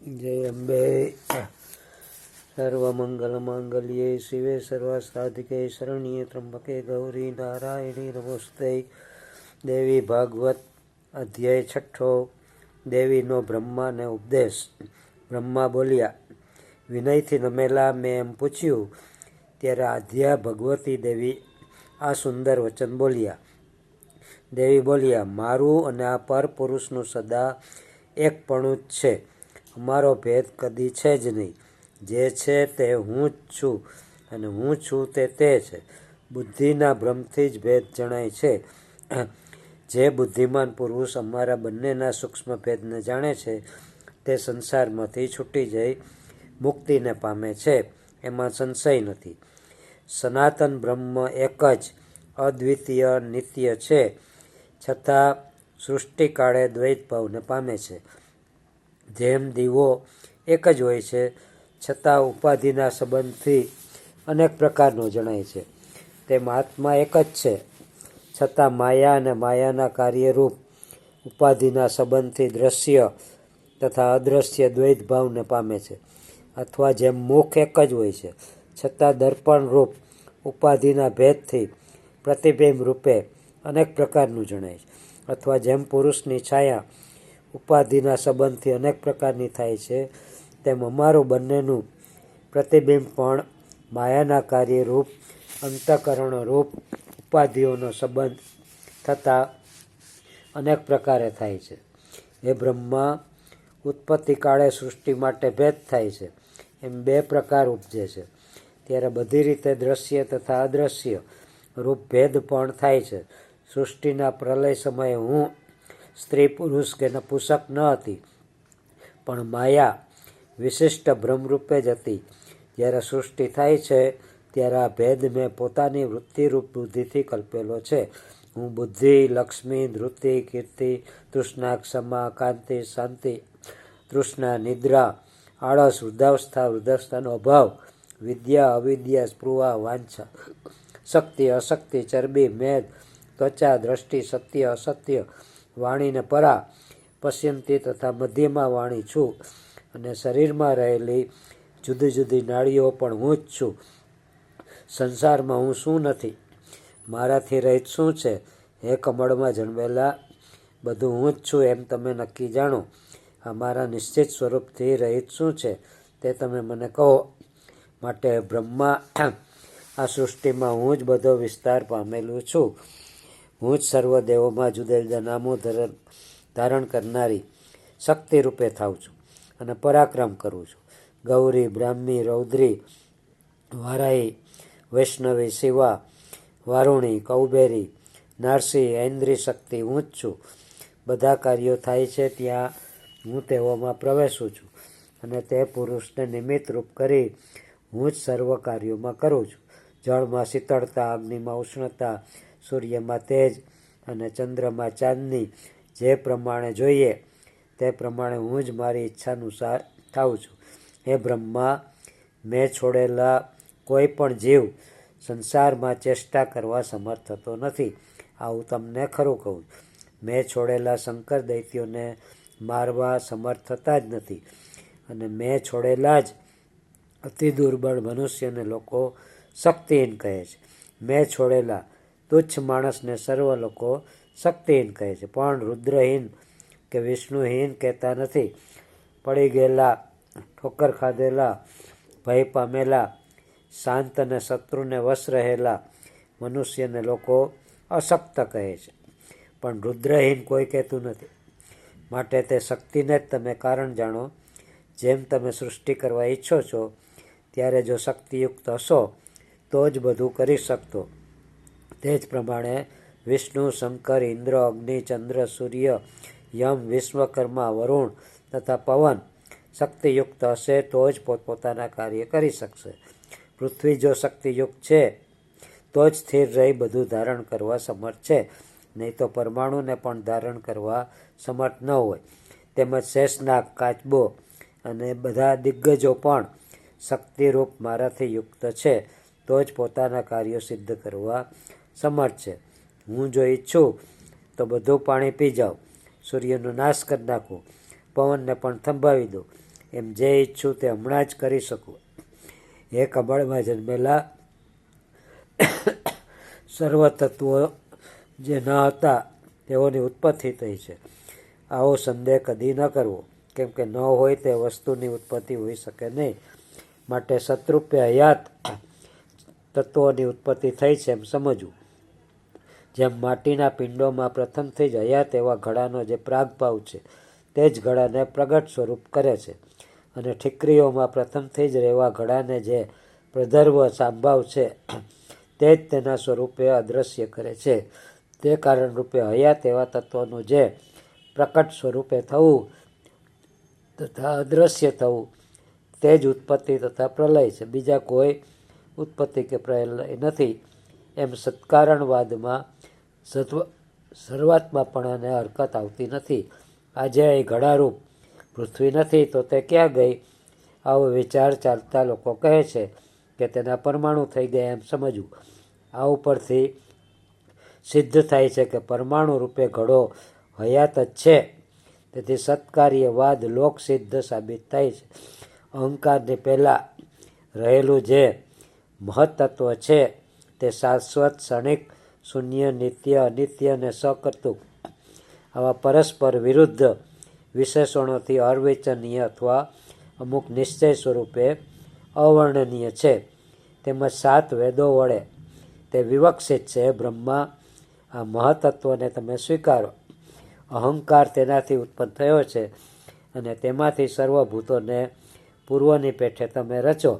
જય અંબે. સર્વમંગલમાંગલ્યે શિવે સર્વસાધિકે શરણ્યે ત્રંબકે ગૌરી નારાયણી નમોસ્તે. દેવી ભાગવત અધ્યાય 6. દેવીનો બ્રહ્માને ઉપદેશ. બ્રહ્મા બોલ્યા, વિનયથી નમેલા મેં એમ પૂછ્યું. ત્યારે આદ્યા ભગવતી દેવી આ સુંદર વચન બોલ્યા. દેવી બોલ્યા, મારું અને આ પર પુરુષનું સદા એકપણું જ છે. અમારો ભેદ કદી છે જ નહીં. જે છે તે હું જ છું અને હું છું તે છે. બુદ્ધિના ભ્રમથી જ ભેદ જણાય છે. જે બુદ્ધિમાન પુરુષ અમારા બંનેના સૂક્ષ્મ ભેદને જાણે છે તે સંસારમાંથી છૂટી જઈ મુક્તિને પામે છે, એમાં સંશય નથી. સનાતન બ્રહ્મ એક જ અદ્વિતીય નિત્ય છે, છતાં સૃષ્ટિકાળે દ્વૈત ભાવને પામે છે. જેમ દીવો એક જ હોય છે, છતાં ઉપાધિના સંબંધથી અનેક પ્રકારનો જણાય છે, તેમ આત્મા એક જ છે, છતાં માયા અને માયાના કાર્યરૂપ ઉપાધિના સંબંધથી દ્રશ્ય તથા અદ્રશ્ય દ્વૈત ભાવને પામે છે. અથવા જેમ મુખ એક જ હોય છે, છતાં દર્પણરૂપ ઉપાધિના ભેદથી પ્રતિબિંબ રૂપે અનેક પ્રકારનું જણાય છે. અથવા જેમ પુરુષની છાયા ઉપાધિના સંબંધથી અનેક પ્રકારની થાય છે, તેમ અમારું બંનેનું પ્રતિબિંબ પણ માયાના કાર્યરૂપ અંતઃકરણરૂપ ઉપાધિઓનો સંબંધ થતાં અનેક પ્રકારે થાય છે. એ બ્રહ્મા ઉત્પત્તિ કાળે સૃષ્ટિ માટે ભેદ થાય છે, એમ બે પ્રકાર ઉપજે છે. ત્યારે બધી રીતે દ્રશ્ય તથા અદ્રશ્ય રૂપ ભેદ પણ થાય છે. સૃષ્ટિના પ્રલય સમયે હું સ્ત્રી પુરુષ કે નપુંસક ન હતી, પણ માયા વિશિષ્ટ બ્રહ્મરૂપે જ હતી. જ્યારે સૃષ્ટિ થાય છે ત્યારે આ ભેદ મેં પોતાની વૃત્તિરૂપ બુદ્ધિથી કલ્પેલો છે. હું બુદ્ધિ, લક્ષ્મી, ધૃતિ, કીર્તિ, તૃષ્ણા, ક્ષમા, કાંતિ, શાંતિ, તૃષ્ણા, નિદ્રા, આળસ, વૃદ્ધાવસ્થા, વૃદ્ધાવસ્થાનો અભાવ, વિદ્યા, અવિદ્યા, સ્પૃહા, વાંછા, શક્તિ, અશક્તિ, ચરબી, મેદ, ત્વચા, દ્રષ્ટિ, સત્ય, અસત્ય, વાણીને પરા, પશ્યંતી તથા મધ્યમાં વાણી છું. અને શરીરમાં રહેલી જુદી જુદી નાડીઓ પણ હું જ છું. સંસારમાં હું શું નથી, મારાથી રહિત શું છે? હે કમળમાં જન્મેલા, બધું હું જ છું એમ તમે નક્કી જાણો. આ મારા નિશ્ચિત સ્વરૂપથી રહિત શું છે તે તમે મને કહો. માટે બ્રહ્મા, આ સૃષ્ટિમાં હું જ બધો વિસ્તાર પામેલું છું. હું જ સર્વ દેવોમાં જુદા જુદા નામો ધારણ કરનારી શક્તિ રૂપે થાઉં છું અને પરાક્રમ કરું છું. ગૌરી, બ્રાહ્મી, રૌદ્રી, વારાહી, વૈષ્ણવી, શિવા, વારુણી, કૌબેરી, નારસી, ઐન્દ્રી શક્તિ હું જ છું. બધા કાર્યો થાય છે ત્યાં હું તેઓમાં પ્રવેશું છું અને તે પુરુષને નિમિત્ત રૂપ કરી હું જ સર્વ કાર્યોમાં કરું છું. જળમાં શીતળતા, અગ્નિમાં ઉષ્ણતા, સૂર્યમાં તેજ અને ચંદ્રમાં ચાંદની જે પ્રમાણે જોઈએ તે પ્રમાણે હું જ મારી ઈચ્છાનુસાર થાઉં છું. હે બ્રહ્મા, મેં છોડેલા કોઈ પણ જીવ સંસારમાં ચેષ્ટા કરવા સમર્થ થતો નથી. આવું તમને ખરું કહું. મેં છોડેલા શંકર દૈત્યોને મારવા સમર્થ થતા જ નથી. અને મેં છોડેલા જ અતિ દુર્બળ મનુષ્યને લોકો શક્તિહીન કહે છે. મેં છોડેલા તુચ્છ માણસને સર્વ લોકો શક્તિહીન કહે છે, પણ રુદ્રહીન કે વિષ્ણુહીન કહેતા નથી. પડી ગયેલા, ઠોકર ખાધેલા, ભય પામેલા, શાંત અને શત્રુને વશ રહેલા મનુષ્યને લોકો અશક્ત કહે છે, પણ રુદ્રહીન કોઈ કહેતું નથી. માટે તે શક્તિને જ તમે કારણ જાણો. જેમ તમે સૃષ્ટિ કરવા ઈચ્છો છો ત્યારે જો શક્તિયુક્ત હશો તો જ બધું કરી શકતો. તે જ પ્રમાણે વિષ્ણુ, શંકર, ઇન્દ્ર, અગ્નિ, ચંદ્ર, સૂર્ય, યમ, વિશ્વકર્મા, વરુણ તથા પવન શક્તિયુક્ત હશે તો જ પોતપોતાના કાર્ય કરી શકશે. પૃથ્વી જો શક્તિયુક્ત છે તો જ સ્થિર રહી બધું ધારણ કરવા સમર્થ છે, નહીં તો પરમાણુને પણ ધારણ કરવા સમર્થ ન હોય. તેમજ શેષનાગ, કાચબો અને બધા દિગ્ગજો પણ શક્તિરૂપ મારાથી યુક્ત છે તો જ પોતાના કાર્યો સિદ્ધ કરવા સમર્થ છે. હું જો ઈચ્છું તો બધું પાણી પી જાઉં, સૂર્યનો નાશ કરી નાખું, પવનને પણ થંભાવી દઉં. એમ જે ઈચ્છું તે હમણાં જ કરી શકું. એ કમળમાં જન્મેલા સર્વ તત્વો જે ન હતા તેઓની ઉત્પત્તિ થઈ છે. આવો સંદેહ કદી ન કરવો, કેમ કે ન હોય તે વસ્તુની ઉત્પત્તિ હોઈ શકે નહીં. માટે સતરૂપે હયાત તત્વોની ઉત્પત્તિ થઈ છે એમ સમજવું. જેમ માટીના પિંડોમાં પ્રથમથી જ હયાત એવા ઘડાનો જે પ્રાગભાવ છે તે જ ઘડાને પ્રગટ સ્વરૂપ કરે છે, અને ઠીકરીઓમાં પ્રથમથી જ રહેવા ઘડાને જે પ્રધર્વ સાંભાવ છે તે જ તેના સ્વરૂપે અદૃશ્ય કરે છે. તે કારણરૂપે હયાત એવા તત્વોનું જે પ્રકટ સ્વરૂપે થવું તથા અદૃશ્ય થવું તે જ ઉત્પત્તિ તથા પ્રલય છે. બીજા કોઈ ઉત્પત્તિ કે પ્રલય નથી. એમ સત્કારણવાદમાં સર્વાત્માપણાને હરકત આવતી નથી. આજે અહીં ઘડારૂપ પૃથ્વી નથી તો તે ક્યાં ગઈ? આવો વિચાર ચાલતા લોકો કહે છે કે તેના પરમાણુ થઈ ગયા એમ સમજવું. આ ઉપરથી સિદ્ધ થાય છે કે પરમાણુ રૂપે ઘડો હયાત જ છે. તેથી સત્કાર્યવાદ લોકસિદ્ધ સાબિત થાય છે. અહંકારની પહેલાં રહેલું જે મહત્તત્વ છે તે શાશ્વત, ક્ષણિક, શૂન્ય, નિત્ય, અનિત્ય અને સકર્તુક આવા પરસ્પર વિરુદ્ધ વિશેષણોથી અર્વિચનીય અથવા અમુક નિશ્ચય સ્વરૂપે અવર્ણનીય છે. તેમજ 7 વેદો વડે તે વિવક્ષિત છે. બ્રહ્મા આ મહત્તત્વને તમે સ્વીકારો. અહંકાર તેનાથી ઉત્પન્ન થયો છે અને તેમાંથી સર્વભૂતોને પૂર્વની પેઠે તમે રચો.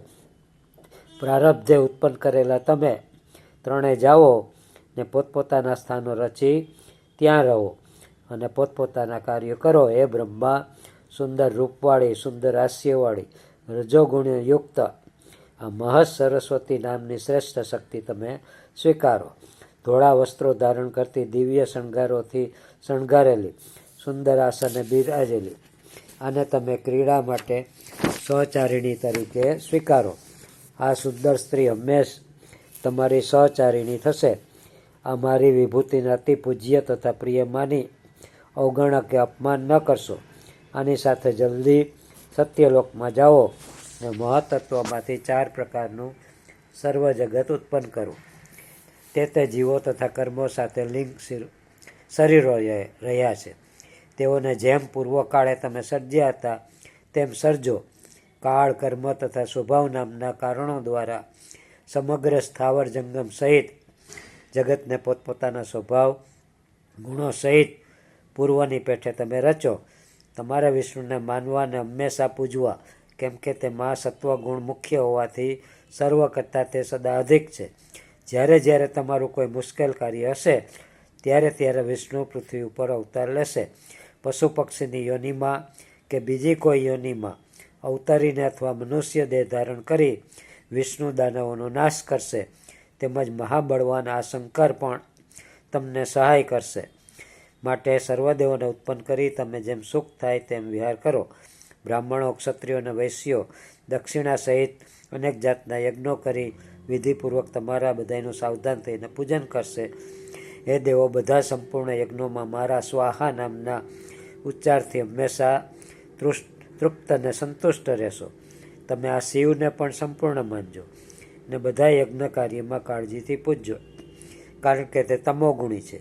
પ્રારબ્ધે ઉત્પન્ન કરેલા તમે ત્રણે જાઓ ને પોતપોતાના સ્થાનો રચી ત્યાં રહો અને પોતપોતાના કાર્યો કરો. એ બ્રહ્મા સુંદર રૂપવાળી, સુંદર હાસ્યવાળી, રજોગુણયુક્ત આ મહત સરસ્વતી નામની શ્રેષ્ઠ શક્તિ તમે સ્વીકારો. ધોળા વસ્ત્રો ધારણ કરતી, દિવ્ય શણગારોથી શણગારેલી, સુંદર આસને બિરાજેલી આને તમે ક્રીડા માટે સહચારિણી તરીકે સ્વીકારો. આ સુંદર સ્ત્રી હંમેશ તમારી સહચારિણી થશે. આ મારી વિભૂતિને અતિ પૂજ્ય તથા પ્રિય માની અવગણ કે અપમાન ન કરશો. આની સાથે જલ્દી સત્યલોકમાં જાઓ અને મહત્તત્વમાંથી 4 પ્રકારનું સર્વ જગત ઉત્પન્ન કરો. તે જીવો તથા કર્મો સાથે લિંગ શરીરો રહ્યા છે. તેઓને જેમ પૂર્વકાળે તમે સર્જ્યા હતા તેમ સર્જો. કાળ, કર્મ તથા સ્વભાવ નામના કારણો દ્વારા સમગ્ર સ્થાવર જંગમ સહિત જગતને પોતપોતાના સ્વભાવ ગુણો સહિત પૂર્વની પેઠે તમે રચો. તમારે વિષ્ણુને માનવા અને હંમેશા પૂજવા, કેમ કે તેમાં સત્વગુણ મુખ્ય હોવાથી સર્વ કરતાં તે સદા અધિક છે. જ્યારે જ્યારે તમારું કોઈ મુશ્કેલ કાર્ય હશે ત્યારે ત્યારે વિષ્ણુ પૃથ્વી ઉપર અવતાર લેશે. પશુ પક્ષીની યોનિમાં કે બીજી કોઈ યોનિમાં અવતરીને અથવા મનુષ્ય દેહ ધારણ કરી વિષ્ણુ દાનવોનો નાશ કરશે. તેમજ મહાબળવાન આ શંકર પણ તમને સહાય કરશે. માટે સર્વદેવોને ઉત્પન્ન કરી તમે જેમ સુખ થાય તેમ વિહાર કરો. બ્રાહ્મણો, ક્ષત્રિયો અને વૈશ્યો દક્ષિણા સહિત અનેક જાતના યજ્ઞો કરી વિધિપૂર્વક તમારા બધાનું સાવધાન થઈને પૂજન કરશે. એ દેવો બધા સંપૂર્ણ યજ્ઞોમાં મારા સ્વાહા નામના ઉચ્ચારથી હંમેશા તૃપ્ત અને સંતુષ્ટ રહેશો. તમે આ શિવને પણ સંપૂર્ણ માનજો ને બધા યજ્ઞ કાર્યમાં કાળજીથી પૂજજો, કારણ કે તે તમોગુણી છે.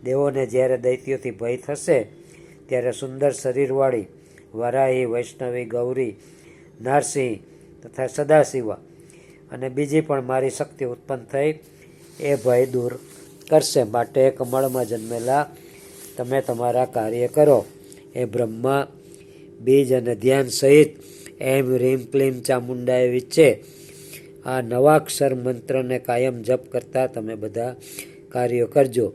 દેવોને જ્યારે દૈત્યોથી ભય થશે ત્યારે સુંદર શરીરવાળી વરાહી, વૈષ્ણવી, ગૌરી, નારસિંહ તથા સદાશિવા અને બીજી પણ મારી શક્તિ ઉત્પન્ન થઈ એ ભય દૂર કરશે. માટે કમળમાં જન્મેલા તમે તમારા કાર્ય કરો. એ બ્રહ્મા બીજ અને ધ્યાન સહિત એમ રીમ ક્લીમ ચામુંડાએ વિચ્છે આ નવાક્ષર મંત્રને કાયમ જપ કરતા તમે બધા કાર્યો કરજો.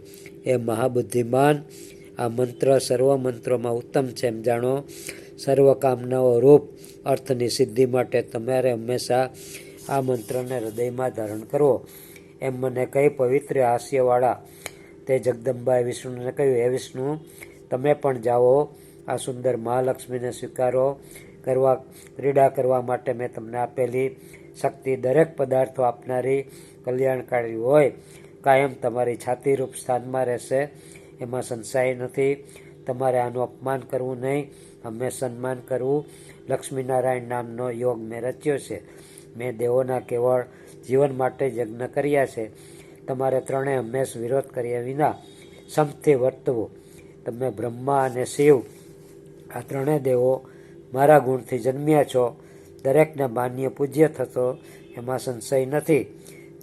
એ મહાબુદ્ધિમાન આ મંત્ર સર્વ મંત્રોમાં ઉત્તમ છે એમ જાણો. સર્વ કામનાઓ રૂપ અર્થની સિદ્ધિ માટે તમારે હંમેશા આ મંત્રને હૃદયમાં ધારણ કરવો. એમ મને કહી પવિત્ર હાસ્યવાળા તે જગદંબાએ વિષ્ણુને કહ્યું, હે વિષ્ણુ, તમે પણ જાઓ. આ સુંદર મહાલક્ષ્મીને સ્વીકારો. ક્રીડા કરવા માટે મેં તમને આપેલી શક્તિ દરેક પદાર્થો આપનારી, કલ્યાણકારી હોય. કાયમ તમારી છાતીરૂપ સ્થાનમાં રહેશે, એમાં સંશય નથી. તમારે આનું અપમાન કરવું નહીં, હંમેશા સન્માન કરવું. લક્ષ્મીનારાયણ નામનો યોગ મેં રચ્યો છે. મેં દેવોના કેવળ જીવન માટે યજ્ઞ કર્યા છે. તમારે ત્રણેય હંમેશા વિરોધ કર્યા વિના સમથી વર્તવું. તમે બ્રહ્મા અને શિવ આ ત્રણેય દેવો મારા ગુણથી જન્મ્યા છો. દરેકને માન્ય પૂજ્ય થતો એમાં સંશય નથી.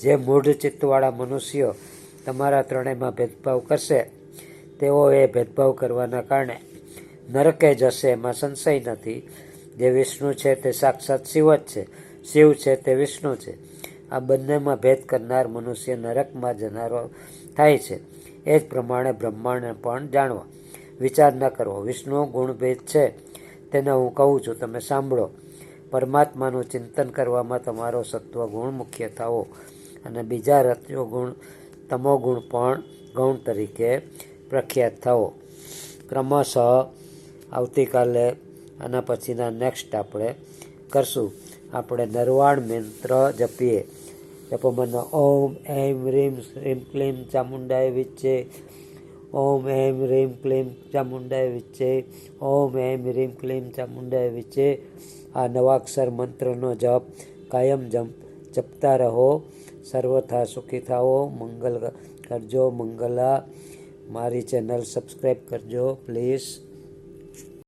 જે મૂઢ ચિત્તવાળા મનુષ્યો તમારા ત્રણેયમાં ભેદભાવ કરશે તેઓ એ ભેદભાવ કરવાના કારણે નરકે જશે, એમાં સંશય નથી. જે વિષ્ણુ છે તે સાક્ષાત શિવ જ છે, શિવ છે તે વિષ્ણુ છે. આ બંનેમાં ભેદ કરનાર મનુષ્ય નરકમાં જનારો થાય છે. એ જ પ્રમાણે બ્રહ્માંડને પણ જાણવા, વિચાર ન કરવો. વિષ્ણુ ગુણભેદ છે તેને હું કહું છું, તમે સાંભળો. પરમાત્માનું ચિંતન કરવામાં તમારો સત્વ ગુણ મુખ્ય થવો અને બીજા રજોગુણ તમોગુણ પણ ગૌણ તરીકે પ્રખ્યાત થવો. ક્રમશઃ આવતીકાલે આના પછીના નેક્સ્ટ આપણે કરશું. આપણે નરવાણ મંત્ર જપીએ. જપોમાં ઓમ એમ રીમ શ્રીમ ક્લીમ ચામુંડાય વિચ્ચે, ઓમ એમ રીમ ક્લીમ ચામુંડાય વિચ્ચે, ઓમ એમ રીમ ક્લીમ ચામુંડાય વિચ્ચે. આ નવાક્ષર મંત્રનો જપ કાયમ જપતા રહો. સર્વથા સુખી થાઓ. મંગલ કરજો. મંગલા. મારી ચેનલ સબસ્ક્રાઈબ કરજો પ્લીઝ.